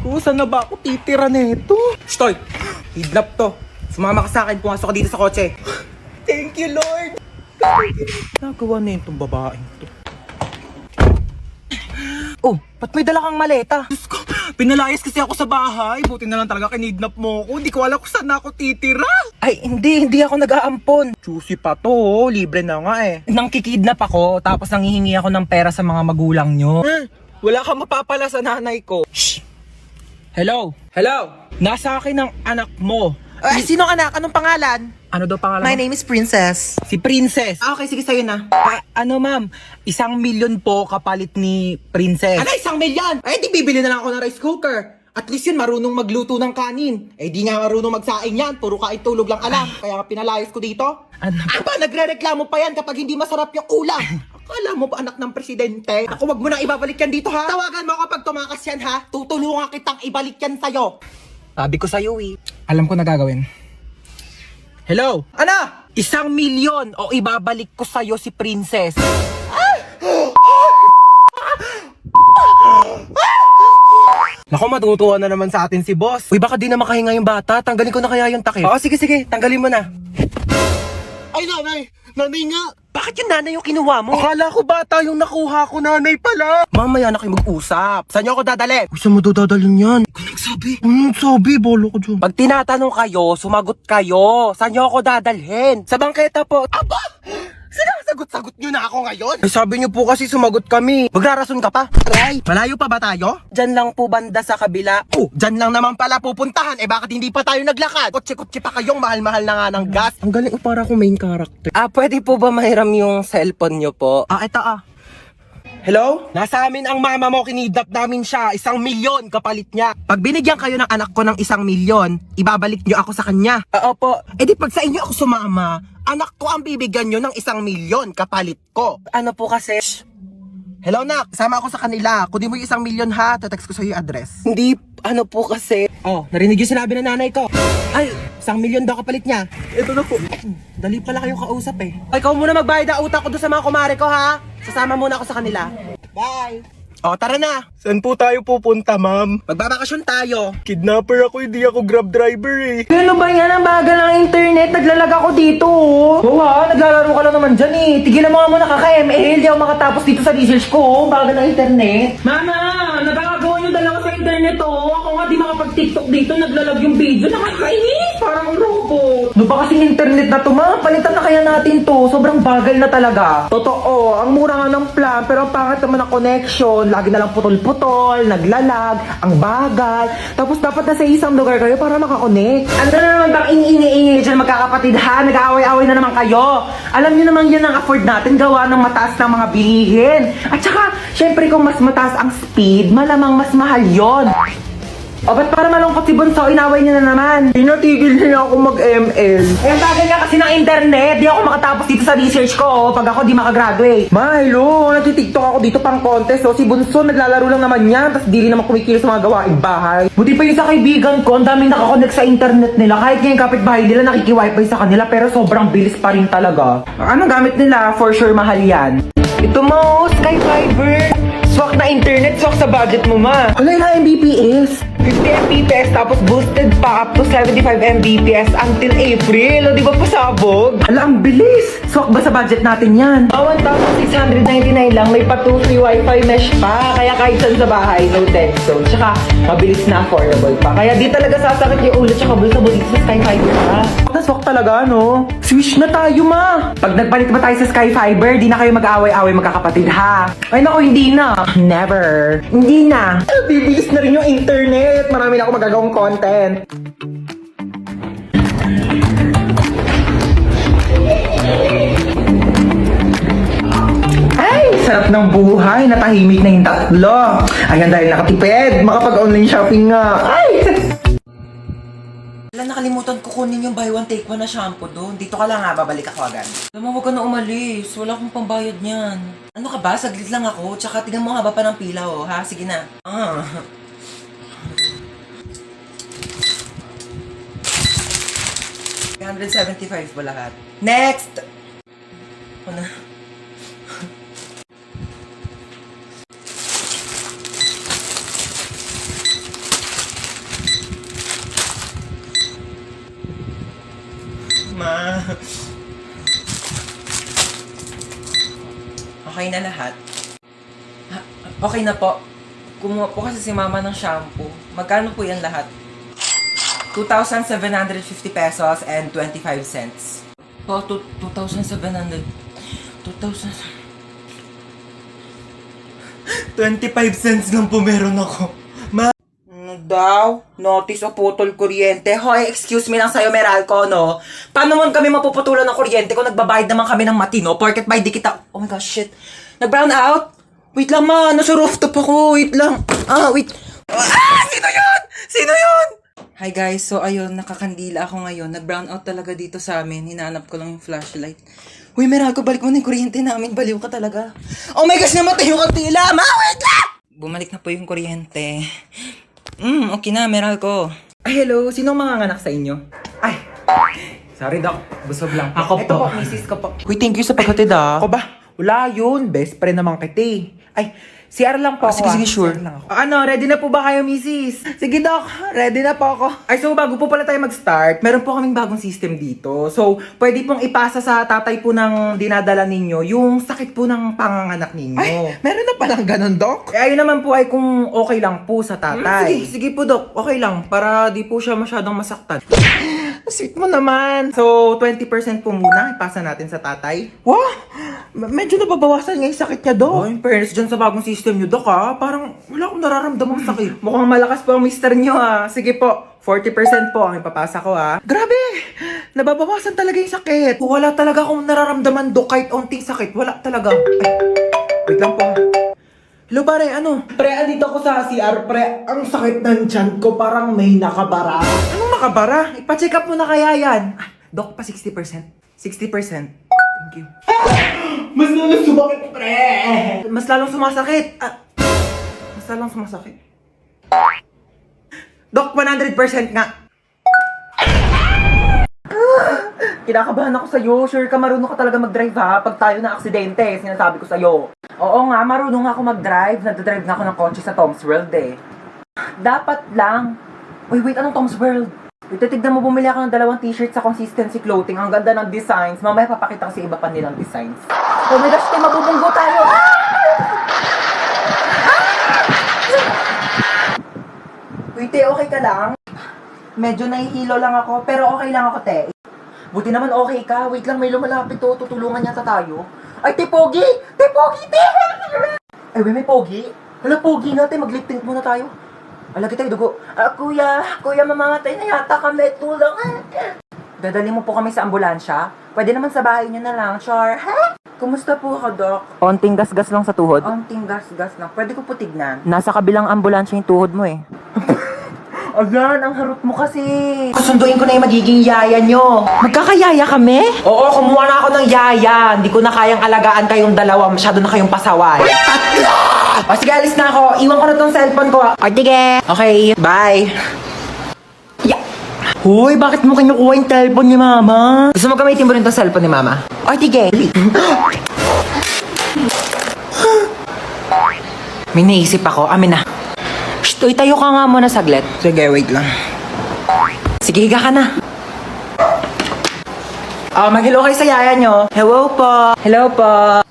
ko, saan na ba ako titira nito? Stoy! Kidnap to. Sumama ka sa akin, pumasok ka dito sa kotse. Thank you, Lord! Nagawa na itong babaeng to. Oh, ba't may dala kang maleta? Diyos ko, pinalayas kasi ako sa bahay. Buti na lang talaga kinidnap mo ako. Hindi ko alam kung saan ako titira. Ay, hindi ako nag-aampon. Juicy pa to, libre na nga eh. Nang kikidnap ako, tapos nanghihingi ako ng pera sa mga magulang nyo. Wala kang mapapala sa nanay ko. Shh! Hello? Hello? Nasa akin ang anak mo. Sino anak? Anong pangalan? Ano daw pangalan? My name is Princess. Si Princess. Okay, sige sa'yo na. Ma'am? 1,000,000 po kapalit ni Princess. Ano, 1,000,000? Di bibili na lang ako ng rice cooker. At least yun, marunong magluto ng kanin. Di nga marunong magsaing yan. Puro kain tulog lang alam. Kaya pinalayas ko dito. Ano? Aba, nagre-reklamo pa yan kapag hindi masarap yung ulam. Akala mo ba anak ng presidente? Ako, wag mo na ibabalik yan dito, ha? Tawagan mo kapag tumakas yan, ha? Tutulungan kitang ibalik yan sa'yo. Sabi ko sa'yo, Alam ko na gagawin. Hello? Ano? 1,000,000 o ibabalik ko sa'yo si Princess. Naku, matutuwa na naman sa atin si boss. Uy, baka di na makahinga yung bata. Tanggalin ko na kaya yung takip. Oo, sige. Tanggalin mo na. Ay, nanay! Nanay nga! Bakit yung nanay yung kinuha mo? Akala ko bata yung nakuha ko, nanay pala. Mamaya na kayo mag-usap. Saan nyo ako dadali? Saan mo dadalhin yan? Ikaw nagsabi. Bolo ko dyan. Pag tinatanong kayo, sumagot kayo. Saan nyo ako dadalhin? Sa bangketa po. Aba! Sinasagot-sagot nyo na ako ngayon? Sabi nyo po kasi sumagot kami. Magrarason ka pa? Aray! Malayo pa ba tayo? Diyan lang po banda sa kabila. Diyan lang naman pala pupuntahan. Bakit hindi pa tayo naglakad? Kotse-kotse pa kayong mahal-mahal na nga ng gas. Ang galing, para akong main character. Pwede po ba mahiram yung cellphone nyo po? Ito Hello? Nasa amin ang mama mo, kinidnap namin siya. 1,000,000 kapalit niya. Pag binigyan kayo ng anak ko ng 1,000,000, ibabalik nyo ako sa kanya. Opo. Di pag sa inyo ako sumama, anak ko ang bibigyan nyo ng 1,000,000 kapalit ko. Ano po kasi? Hello, nak. Sama ako sa kanila. Kunin mo yung 1,000,000 ha. Tatext ko sa'yo yung address. Hindi, ano po kasi. Narinig yung sinabi ng nanay ko. Ay, 1,000,000 daw kapalit niya. Ito na po. Dali pala kayong kausap eh. Ikaw muna magbayad ang utang ko doon sa mga kumare ko ha. Sasama muna ako sa kanila. Bye! Tara na! Saan po tayo pupunta, ma'am? Magbabakasyon tayo. Kidnapper ako, hindi ako grab driver eh. Ano ba yan? Ang bagal ng internet. Naglalag ako dito. Oo naglalaro ka lang naman dyan eh. Tigilan mo nga muna kaka-ML. Di ako makatapos dito sa research ko. Bagal ng internet. Mama! Nagkakagawa yung dalawa sa internet Ako nga di makapag-tiktok dito. Naglalag yung video. Nakakainis! Parang robot. Ano ba kasing internet na to, ma? Palitan na kaya natin to. Sobrang bagal na talaga. Totoo. Ang mura nga ng plan. Pero ang pangit naman ng connection. Lagi na lang putol-putol, naglalag, ang bagal. Tapos dapat nasa isang lugar kayo para makakonect. Ano na naman bang ingay-ingay dyan magkakapatid ha? Nag-aaway-aaway na naman kayo. Alam niyo naman yan ang afford natin gawa ng mataas ng mga bilihin. At saka, syempre kung mas mataas ang speed, malamang mas mahal yon. Ba't para malungkot si Bunso? Inaway niya na naman. Tinatigil niya ako mag-ML. Ang bagal nga kasi ng internet. Di ako makatapos dito sa research ko pag ako di makagraduate. Hello, nagtitiktok ako dito pang contest. Si Bunso naglalaro lang naman yan. Tapos di rin naman kumikilos sa mga gawaing bahay. Buti pa yung sa kaibigan ko. Ang daming nakakonect sa internet nila. Kahit yung kapitbahay nila nakiki-wifi sa kanila. Pero sobrang bilis pa rin talaga. Ano gamit nila? For sure mahal yan. Ito mo, Sky Fiber. Swak na internet, swak sa budget mo, ma. Alay na Mbps. 50 Mbps tapos boosted pa up to 75 Mbps until April. O di ba pasabog? Ang bilis. Swak ba sa budget natin yan? 1,699 lang. May pa 2 free wifi mesh pa. Kaya kahit saan sa bahay, no dead zone. Tsaka mabilis na affordable pa. Kaya di talaga sasakit yung ulo tsaka bulsa dito sa Sky Fiber pa. Naswak talaga, no? Switch na tayo, ma. Pag nagpalit ba tayo sa Sky Fiber, di na kayo mag-away-away magkakapatid, ha? Ay, naku, hindi na. Never. Hindi na. Bibilis na rin yung internet. Marami na ako magagawang content. Ay, sarap ng buhay. Natahimik na yung tatlo. Ayan, dahil nakatipid. Makapag-online shopping nga. Ay! Nakalimutan ko kunin yung buy one take one na shampoo doon. Dito ka lang ha, babalik ako agad. Alam mo, huwag ka na umalis. Wala akong pambayad niyan. Ano ka ba? Saglit lang ako. Tsaka tignan mo haba pa ng pila ha? Sige na. 375 po lahat. Next! Ano? Okay na lahat? Okay na po. Kumuha po kasi si mama ng shampoo. Magkano po yan lahat? 2,750 pesos and 25 cents. Oh, 2,700. 2,000. 25 cents lang po meron ako. Daw, notice o putol kuryente. Hoy, excuse me lang sa'yo, Meralco, no? Paano mo kami mapuputulan ng kuryente kung nagbabayad naman kami ng matino? Porket by di kita... Oh my gosh, shit. Nag-brown out? Wait lang, ma. Nasa rooftop ako. Wait lang. Wait. Sino yun? Sino yun? Hi guys, so ayun, nakakandila ako ngayon. Nag-brown out talaga dito sa amin. Hinahanap ko lang yung flashlight. Uy, Meralco, balik mo na yung kuryente namin. Baliw ka talaga. Oh my gosh, namatay yung kandila. Ma, wait lang! Bumalik na po yung kuryente. Okay na, Meralco. Ay, hello. Sinong manganganak sa inyo? Ay, sorry, Doc. Busog lang po. Ako Ito po. misis ko po. Uy, thank you sa paghatid, ah. Ako ba? Wala yun. Best friend naman kita eh. Ay, CR lang po ako. sige, sure. CR lang ako. Ano, ready na po ba kayo, misis? Sige, Doc. Ready na po ako. Ay, so bago po pala tayo mag-start, meron po kaming bagong system dito. So, pwede pong ipasa sa tatay po ng dinadala ninyo yung sakit po ng panganganak ninyo. Ay, meron na palang ganun, Doc? Eh, ayun naman po ay kung okay lang po sa tatay. Sige, Sige po, Doc. Okay lang. Para di po siya masyadong masaktan. Sweet mo naman. So, 20% po muna ipasa natin sa tatay. Wow! Medyo nababawasan nga yung sakit niya, Doc. Oh, in fairness dyan sa bagong system nyo, Doc, ha? Parang wala akong nararamdamang sakit. Mukhang malakas po ang mister nyo, ha? Sige po, 40% po ang ipapasa ko, ha? Grabe! Nababawasan talaga yung sakit. Wala talaga akong nararamdaman, Doc, kahit onting sakit. Wala talaga. Ay, wait lang po. Hello, pare, ano? Pre, andito ako sa CR, pre. Ang sakit ng tiyan ko, parang may nakabara. Anong nakabara? Ipa-check up mo na kaya yan. Ah, Doc, pa 60%. 60%. Thank you. Mas lalo sumakit, pre! Mas lalong sumasakit. Mas lalong sumasakit. Doc, 100% nga. Kinakabahan ako sa'yo. Sure ka, marunong ka talaga mag-drive ha. Pag tayo na aksidente, sinasabi ko sa'yo. Oo nga, marunong ako mag-drive. Nagdadrive na ako ng kotse sa Tom's World eh. Dapat lang. Uy, wait, anong Tom's World? Wait, titignan mo, bumili ako ng 2 t-shirt sa Consistency Clothing. Ang ganda ng designs. Mamaya papakita ko sa iba pa nilang designs. Oh my gosh, tayo, mabubunggo tayo. Wait, te, okay ka lang? Medyo nahihilo lang ako, pero okay lang ako, te. Buti naman okay ka. Wait lang, may lumalapit to. Tutulungan yata tayo. Ay, te, Pogi! Te, Pogi, te! Ay, may Pogi? Hala, Pogi nga, te. Mag-lip tint muna tayo. Alagi tayo, dugo. Kuya, mamamatay na yata kami. Tulong. Dadali mo po kami sa ambulansya? Pwede naman sa bahay niyo na lang, Char. Ha? Kumusta po ako, Doc? Onting gasgas lang sa tuhod. Onting gas-gas lang. Pwede ko po tignan. Nasa kabilang ambulansya yung tuhod mo eh. Ayan, ang harot mo kasi. Kasunduin ko na yung magiging yaya nyo. Magkakayaya kami? Oo, kumuha na ako ng yaya. Hindi ko na kayang alagaan kayong dalawa. Masyado na kayong pasaway. Tatlo! O sige, alis na ako. Iwan ko na tong cellphone ko. O, tige! Okay, bye. Yeah. Hoy, bakit mo kinukuha yung cellphone ni Mama? Gusto mo gamitin mo rin tong cellphone ni Mama? O, tige! May naisip ako. Amin na. Shh, uy, tayo ka nga muna saglit. Sige, wait lang. Sige, higa ka na. Mag-hello kayo sa yaya nyo. Hello po. Hello po.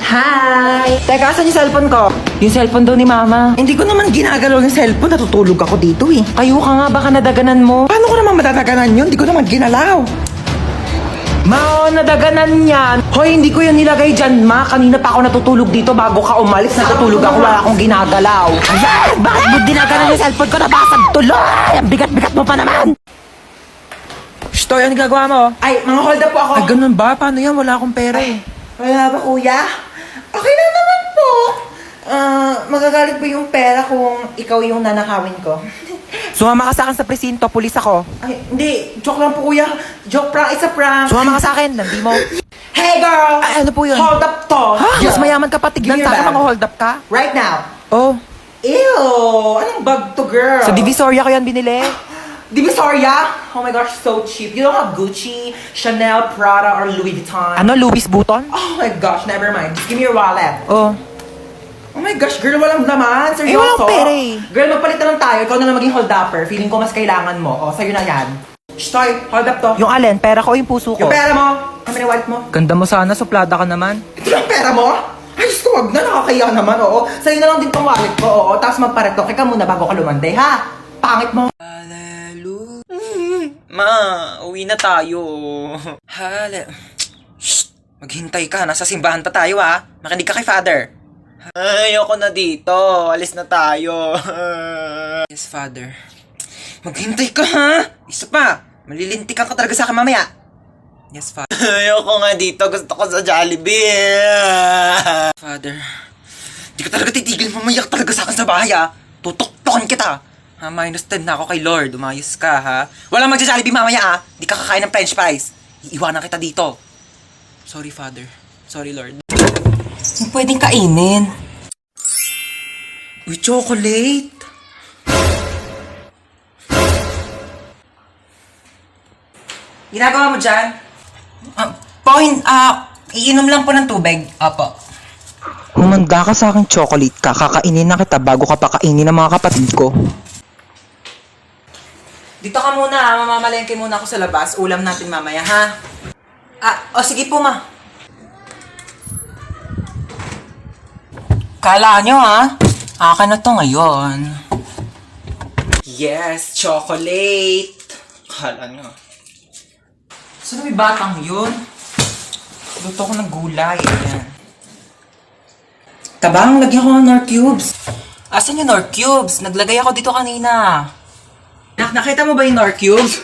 Hi! Teka, asan yung cellphone ko? Yung cellphone daw ni Mama. Hindi ko naman ginagalaw yung cellphone. Natutulog ako dito eh. Tayo ka nga, baka nadaganan mo. Paano ko naman matataganan yun? Hindi ko naman ginalaw. Ma, nadaganan yan. Hoy, hindi ko yun nilagay dyan, ma. Kanina pa ako natutulog dito bago ka umalis. Natutulog ako, wala akong ginagalaw. Ayan! Bakit mo dinaganan yung cellphone ko? Nabasag tuloy! Ang bigat-bigat mo pa naman! Shh, Toy, ano ginagawa mo? Ay, mga hold up po ako. Ay, ganun ba? Paano yan? Wala akong pera eh. Wala ba, kuya? Okay lang naman po. Magagalit po yung pera kung ikaw yung nanakawin ko. Sumama ka sa akin sa presinto, pulis ako. Ay, hindi. Joke lang po, kuya. Joke prank. It's a prank. Sumama ka sa akin, hindi mo. Hey, girl! Ay, ano po yun? Hold up to. Ha? Mas mayaman ka pa, tignan Give me sa akin, your bag. mga hold up ka. Right now. Oh, Ew! Anong bag to, girl? sa Divisoria ko yan binili. Divisoria? Oh my gosh, so cheap. You don't have Gucci, Chanel, Prada, or Louis Vuitton. Ano, Louis Vuitton? Oh my gosh, never mind. Just give me your wallet. Oh. Oh my gosh, girl, walang laman. Seryoso? walang pera eh. Girl, magpalit na lang tayo. Ikaw na lang maging hold-upper. Feeling ko mas kailangan mo. Oh, sa'yo na yan. Stoy, hold up to. Yung alin, pera ko o yung puso ko? Yung pera mo, kami na wallet mo. Ganda mo sana, suplada ka naman. Ito lang pera mo? Ay, Diyos ko, wag na, nakakaya naman, oo. Sa'yo na lang din tong wallet ko, oo. Tapos magparetoke ka muna bago ka lumande, ha? Pangit mo. Hallelujah. Ma, uwi na tayo. Shh! Maghintay ka, nasa simbahan pa tayo ha. Makinig ka kay Father. Ayoko na dito, alis na tayo. Yes, Father. Maghintay ka ha. Isa pa, malilintikan ka talaga sa akin mamaya. Yes, Father. Ayoko nga dito, gusto ko sa Jollibee. Father, di ka talaga titigil, mamayak talaga sa akin sa bahay ha. Tutok-tokan kita. Ha, minus 10 na ako kay Lord. Umayos ka, ha? Walang magja-Jollibee mamaya, ha? Di ka kakain ng french fries. Iiwanan kita dito. Sorry, Father. Sorry, Lord. Yung pwedeng kainin. Uy, chocolate. Ginagawa mo dyan? Iinom lang po ng tubig. Apo. Umanda ka sa akin chocolate ka. Kakainin na kita bago ka pa kainin ng mga kapatid ko. Dito ka muna ha, mamamalengke muna ako sa labas. Ulam natin mamaya ha. Sige po ma. Kala nyo ha, akin na to ngayon. Yes, chocolate. Kala nyo. Saan may batang yun? Luto ko ng gulay. Ayan. Tabang, lagyan ko ng Nor Cubes. Asan yung Nor Cubes? Naglagay ako dito kanina. Nakita mo ba yung Nor Cubes?